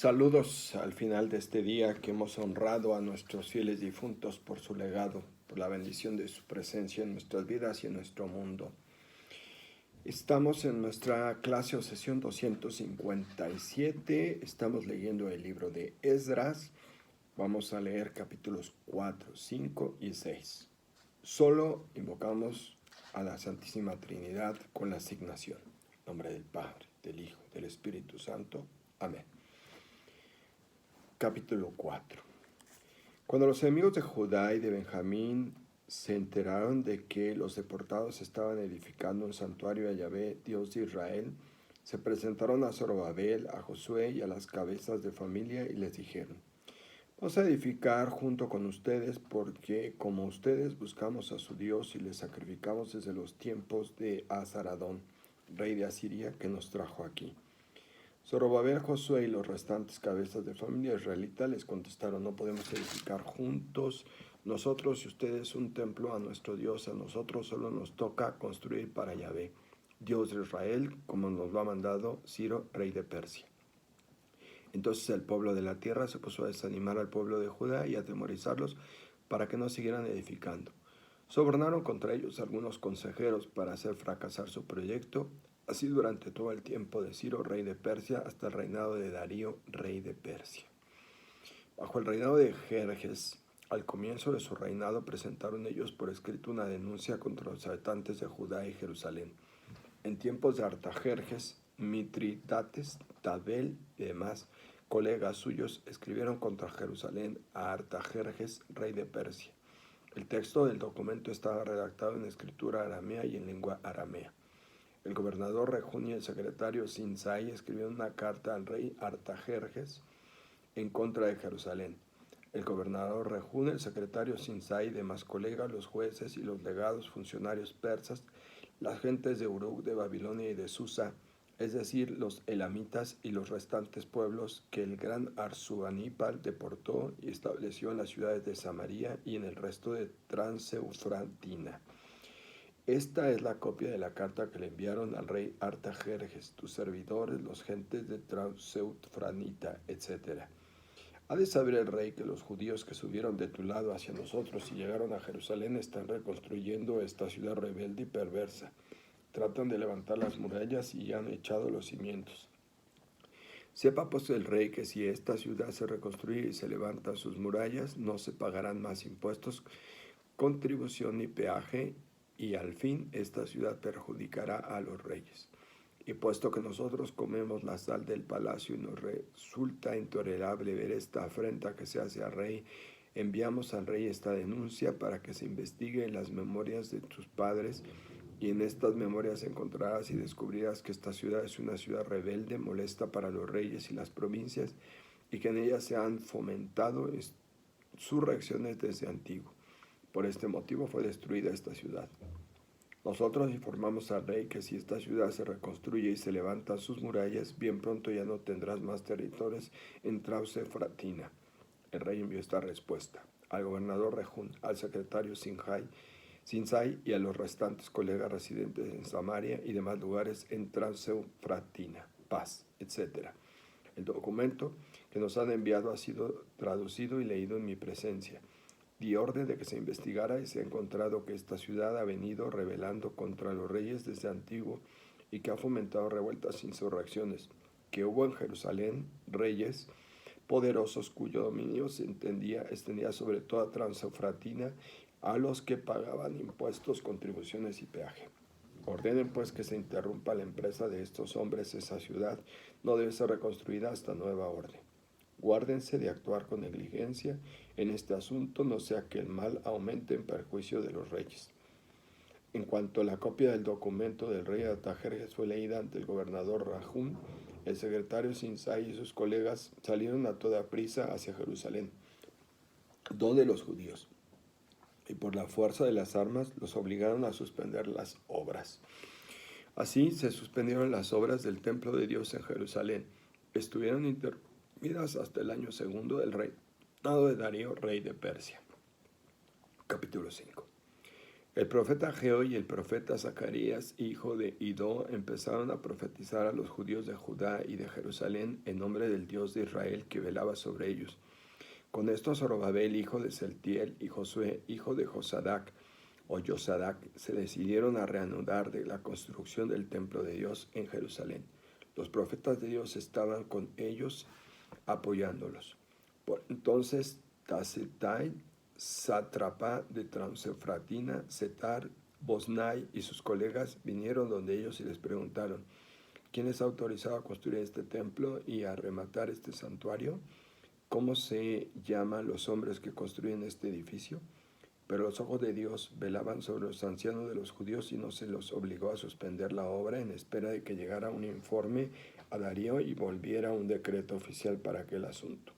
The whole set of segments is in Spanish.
Saludos al final de este día que hemos honrado a nuestros fieles difuntos por su legado, por la bendición de su presencia en nuestras vidas y en nuestro mundo. Estamos en nuestra clase o sesión 257, estamos leyendo el libro de Esdras, vamos a leer capítulos 4, 5 y 6. Solo invocamos a la Santísima Trinidad con la asignación. En nombre del Padre, del Hijo, del Espíritu Santo. Amén. Capítulo 4. Cuando los enemigos de Judá y de Benjamín se enteraron de que los deportados estaban edificando un santuario a Yahvé, Dios de Israel, se presentaron a Zorobabel, a Josué y a las cabezas de familia y les dijeron: vamos a edificar junto con ustedes porque como ustedes buscamos a su Dios y le sacrificamos desde los tiempos de Azaradón, rey de Asiria, que nos trajo aquí. Zorobabel, Josué y los restantes cabezas de familia israelita les contestaron: no podemos edificar juntos nosotros y ustedes un templo a nuestro Dios. A nosotros solo nos toca construir para Yahvé, Dios de Israel, como nos lo ha mandado Ciro, rey de Persia. Entonces el pueblo de la tierra se puso a desanimar al pueblo de Judá y a atemorizarlos para que no siguieran edificando. Sobornaron contra ellos algunos consejeros para hacer fracasar su proyecto, así durante todo el tiempo de Ciro, rey de Persia, hasta el reinado de Darío, rey de Persia. Bajo el reinado de Jerjes, al comienzo de su reinado, presentaron ellos por escrito una denuncia contra los habitantes de Judá y Jerusalén. En tiempos de Artajerjes, Mitridates, Tabel y demás colegas suyos escribieron contra Jerusalén a Artajerjes, rey de Persia. El texto del documento estaba redactado en escritura aramea y en lengua aramea. El gobernador Rejún y el secretario Sinsai escribieron una carta al rey Artajerjes en contra de Jerusalén. El gobernador Rejún, el secretario Sinsai, demás colegas, los jueces y los legados, funcionarios persas, las gentes de Uruk, de Babilonia y de Susa, es decir, los elamitas y los restantes pueblos que el gran Arsubanipal deportó y estableció en las ciudades de Samaria y en el resto de Transeufratina. Esta es la copia de la carta que le enviaron al rey Artajerjes, tus servidores, los gentes de Transeufranita, etc. Ha de saber el rey que los judíos que subieron de tu lado hacia nosotros y llegaron a Jerusalén están reconstruyendo esta ciudad rebelde y perversa. Tratan de levantar las murallas y han echado los cimientos. Sepa pues el rey que si esta ciudad se reconstruye y se levantan sus murallas, no se pagarán más impuestos, contribución ni peaje, y al fin esta ciudad perjudicará a los reyes. Y puesto que nosotros comemos la sal del palacio y nos resulta intolerable ver esta afrenta que se hace al rey, enviamos al rey esta denuncia para que se investigue en las memorias de tus padres, y en estas memorias encontrarás y descubrirás que esta ciudad es una ciudad rebelde, molesta para los reyes y las provincias, y que en ella se han fomentado insurrecciones desde antiguo. Por este motivo fue destruida esta ciudad. Nosotros informamos al rey que si esta ciudad se reconstruye y se levantan sus murallas, bien pronto ya no tendrás más territorios en Transeufratina. El rey envió esta respuesta al gobernador Rejún, al secretario Sinsai y a los restantes colegas residentes en Samaria y demás lugares en Transeufratina, Paz, etc. El documento que nos han enviado ha sido traducido y leído en mi presencia. Di orden de que se investigara y se ha encontrado que esta ciudad ha venido rebelando contra los reyes desde antiguo y que ha fomentado revueltas e insurrecciones, que hubo en Jerusalén reyes poderosos cuyo dominio se extendía sobre toda Transeufratina, a los que pagaban impuestos, contribuciones y peaje. Ordenen pues que se interrumpa la empresa de estos hombres. Esa ciudad no debe ser reconstruida hasta nueva orden. Guárdense de actuar con negligencia en este asunto, no sea que el mal aumente en perjuicio de los reyes. En cuanto a la copia del documento del rey Artajerjes fue leída ante el gobernador Rejún, el secretario Sinsai y sus colegas salieron a toda prisa hacia Jerusalén, donde los judíos, y por la fuerza de las armas los obligaron a suspender las obras. Así se suspendieron las obras del templo de Dios en Jerusalén. Estuvieron interrumpidas hasta el año segundo del reinado de Darío, rey de Persia. Capítulo 5. El profeta Ageo y el profeta Zacarías, hijo de Idó, empezaron a profetizar a los judíos de Judá y de Jerusalén en nombre del Dios de Israel que velaba sobre ellos. Con esto Zorobabel, hijo de Saltiel, y Josué, hijo de Josadac, o Yosadac, se decidieron a reanudar de la construcción del templo de Dios en Jerusalén. Los profetas de Dios estaban con ellos apoyándolos. Por entonces Tasetai, sátrapa de Transeufratina, Setar, Boznai y sus colegas vinieron donde ellos y les preguntaron: ¿quién les ha autorizado a construir este templo y a rematar este santuario? ¿Cómo se llaman los hombres que construyen este edificio? Pero los ojos de Dios velaban sobre los ancianos de los judíos y no se los obligó a suspender la obra en espera de que llegara un informe a Darío y volviera un decreto oficial para aquel asunto.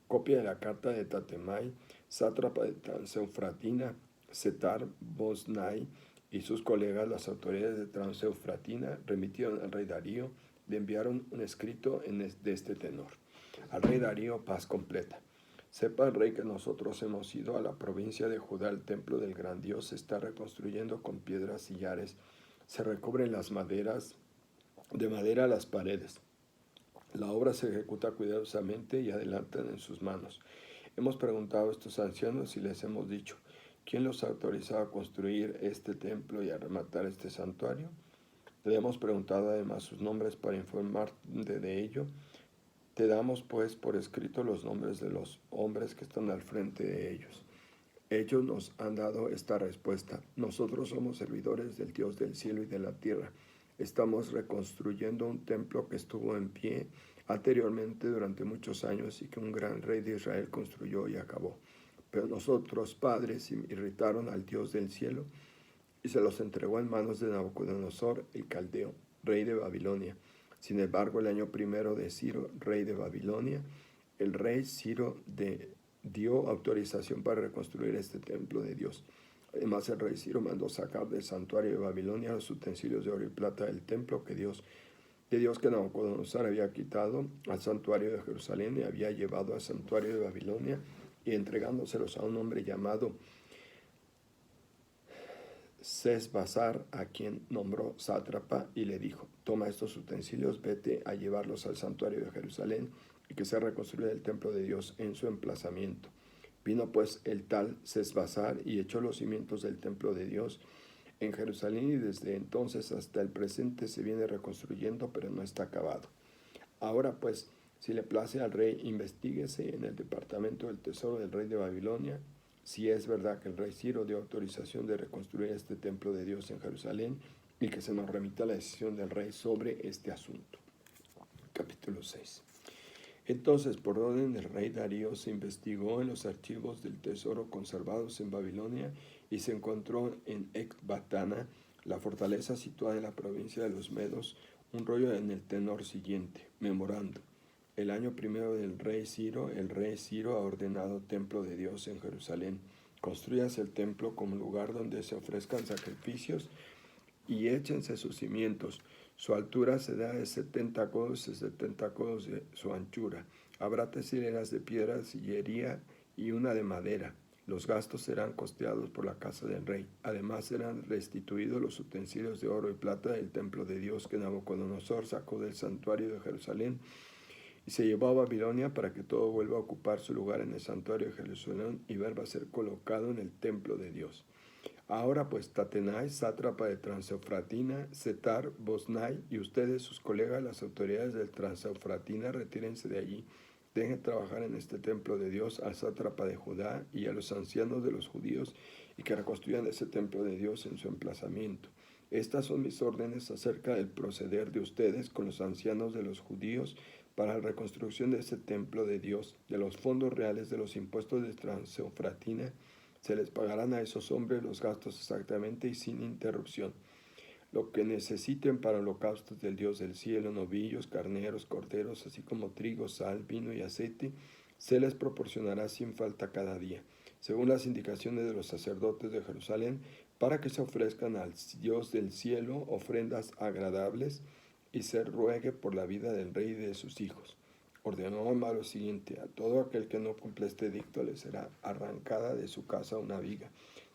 Copia de la carta de Tatemai, sátrapa de Transeufratina, Setar, Boznai y sus colegas, las autoridades de Transeufratina, remitieron al rey Darío, le enviaron un escrito de este tenor: al rey Darío, paz completa. Sepa el rey que nosotros hemos ido a la provincia de Judá. El templo del gran Dios se está reconstruyendo con piedras y sillares. Se recubren de madera las paredes. La obra se ejecuta cuidadosamente y adelantan en sus manos. Hemos preguntado a estos ancianos y les hemos dicho: ¿quién los ha autorizado a construir este templo y a rematar este santuario? Le hemos preguntado además sus nombres para informar de ello. Te damos pues por escrito los nombres de los hombres que están al frente de ellos. Ellos nos han dado esta respuesta: nosotros somos servidores del Dios del cielo y de la tierra. Estamos reconstruyendo un templo que estuvo en pie anteriormente durante muchos años y que un gran rey de Israel construyó y acabó. Pero nosotros, padres, irritaron al Dios del cielo y se los entregó en manos de Nabucodonosor, el caldeo, rey de Babilonia. Sin embargo, el año primero de Ciro, rey de Babilonia, el rey Ciro dio autorización para reconstruir este templo de Dios. Además, el rey Ciro mandó sacar del santuario de Babilonia los utensilios de oro y plata del templo de Dios que Nabucodonosor había quitado al santuario de Jerusalén y había llevado al santuario de Babilonia, y entregándoselos a un hombre llamado Sesbazar, a quien nombró sátrapa, y le dijo: toma estos utensilios, vete a llevarlos al santuario de Jerusalén y que se reconstruya el templo de Dios en su emplazamiento. Vino pues el tal Sesbazar y echó los cimientos del templo de Dios en Jerusalén, y desde entonces hasta el presente se viene reconstruyendo, pero no está acabado. Ahora pues, si le place al rey, investíguese en el departamento del tesoro del rey de Babilonia si es verdad que el rey Ciro dio autorización de reconstruir este templo de Dios en Jerusalén, y que se nos remita la decisión del rey sobre este asunto. Capítulo 6. Entonces, por orden del rey Darío, se investigó en los archivos del tesoro conservados en Babilonia y se encontró en Ecbatana, la fortaleza situada en la provincia de los Medos, un rollo en el tenor siguiente: memorando. El año primero del rey Ciro, el rey Ciro ha ordenado templo de Dios en Jerusalén. Construyase el templo como lugar donde se ofrezcan sacrificios y échense sus cimientos. Su altura será de 70 codos y 70 codos de su anchura. Habrá 3 hileras de piedra, sillería y una de madera. Los gastos serán costeados por la casa del rey. Además serán restituidos los utensilios de oro y plata del templo de Dios que Nabucodonosor sacó del santuario de Jerusalén y se llevó a Babilonia, para que todo vuelva a ocupar su lugar en el santuario de Jerusalén y vuelva a ser colocado en el templo de Dios. Ahora pues, Tatenai, sátrapa de Transeufratina, Setar, Boznai y ustedes, sus colegas, las autoridades del Transeufratina, retírense de allí. Dejen trabajar en este templo de Dios al sátrapa de Judá y a los ancianos de los judíos, y que reconstruyan ese templo de Dios en su emplazamiento. Estas son mis órdenes acerca del proceder de ustedes con los ancianos de los judíos para la reconstrucción de este templo de Dios. De los fondos reales de los impuestos de Transeufratina se les pagarán a esos hombres los gastos exactamente y sin interrupción. Lo que necesiten para holocaustos del Dios del cielo, novillos, carneros, corderos, así como trigo, sal, vino y aceite, se les proporcionará sin falta cada día, según las indicaciones de los sacerdotes de Jerusalén, para que se ofrezcan al Dios del cielo ofrendas agradables y se ruegue por la vida del rey y de sus hijos. Ordenó además lo siguiente: a todo aquel que no cumple este edicto le será arrancada de su casa una viga.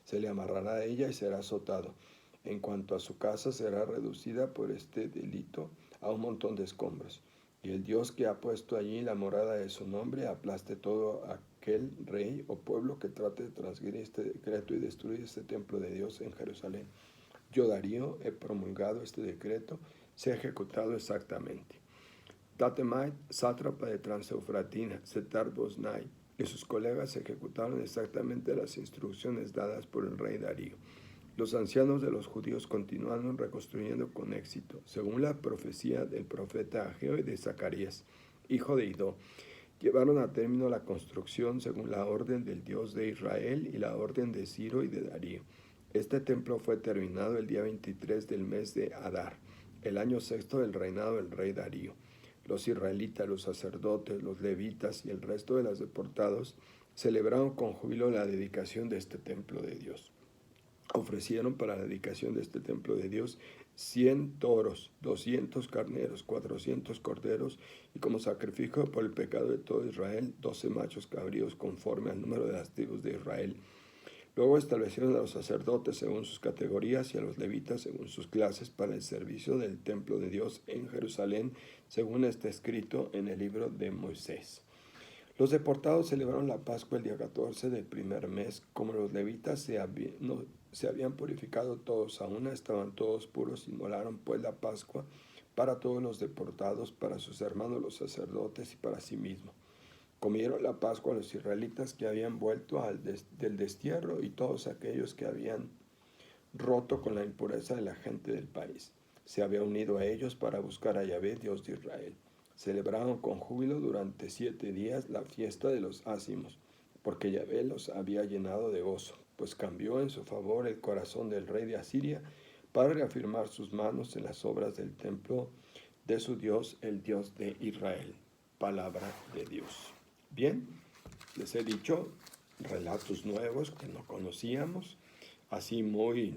se le amarrará a ella y será azotado. En cuanto a su casa, será reducida por este delito a un montón de escombros. Y el Dios que ha puesto allí la morada de su nombre aplaste todo aquel rey o pueblo que trate de transgredir este decreto y destruir este templo de Dios en Jerusalén. Yo, Darío, he promulgado este decreto, se ha ejecutado exactamente. Tatemait, sátrapa de Transeufratina, Setar-Bosnai, y sus colegas ejecutaron exactamente las instrucciones dadas por el rey Darío. Los ancianos de los judíos continuaron reconstruyendo con éxito, según la profecía del profeta Ageo y de Zacarías, hijo de Idó. Llevaron a término la construcción según la orden del Dios de Israel y la orden de Ciro y de Darío. Este templo fue terminado el día 23 del mes de Adar, el año sexto del reinado del rey Darío. Los israelitas, los sacerdotes, los levitas y el resto de los deportados celebraron con júbilo la dedicación de este templo de Dios. Ofrecieron para la dedicación de este templo de Dios 100 toros, 200 carneros, 400 corderos y como sacrificio por el pecado de todo Israel, 12 machos cabríos conforme al número de las tribus de Israel. Luego establecieron a los sacerdotes según sus categorías y a los levitas según sus clases para el servicio del templo de Dios en Jerusalén, según está escrito en el libro de Moisés. Los deportados celebraron la Pascua el día 14 del primer mes. Como los levitas se habían purificado todos a una, estaban todos puros, inmolaron pues la Pascua para todos los deportados, para sus hermanos los sacerdotes y para sí mismos. Comieron la Pascua los israelitas que habían vuelto del destierro y todos aquellos que habían roto con la impureza de la gente del país. Se había unido a ellos para buscar a Yahvé, Dios de Israel. Celebraron con júbilo durante 7 días la fiesta de los ácimos, porque Yahvé los había llenado de gozo, pues cambió en su favor el corazón del rey de Asiria para reafirmar sus manos en las obras del templo de su Dios, el Dios de Israel. Palabra de Dios. Bien, les he dicho relatos nuevos que no conocíamos, así muy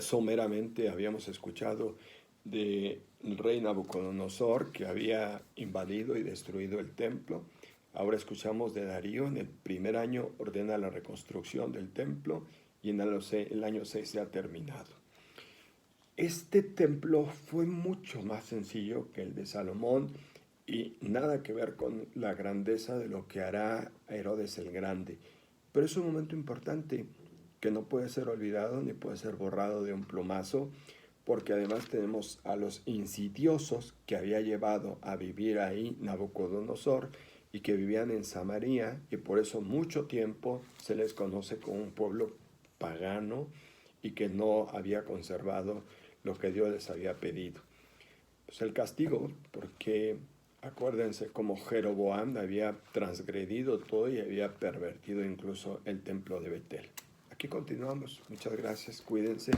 someramente habíamos escuchado del rey Nabucodonosor que había invadido y destruido el templo. Ahora escuchamos de Darío, en el primer año ordena la reconstrucción del templo y en el año 6 se ha terminado. Este templo fue mucho más sencillo que el de Salomón y nada que ver con la grandeza de lo que hará Herodes el Grande. Pero es un momento importante que no puede ser olvidado ni puede ser borrado de un plumazo, porque además tenemos a los insidiosos que había llevado a vivir ahí Nabucodonosor y que vivían en Samaria, y por eso mucho tiempo se les conoce como un pueblo pagano y que no había conservado lo que Dios les había pedido. Pues el castigo, porque acuérdense como Jeroboam había transgredido todo y había pervertido incluso el templo de Betel. Aquí continuamos. Muchas gracias. Cuídense.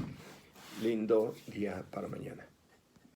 Lindo día para mañana.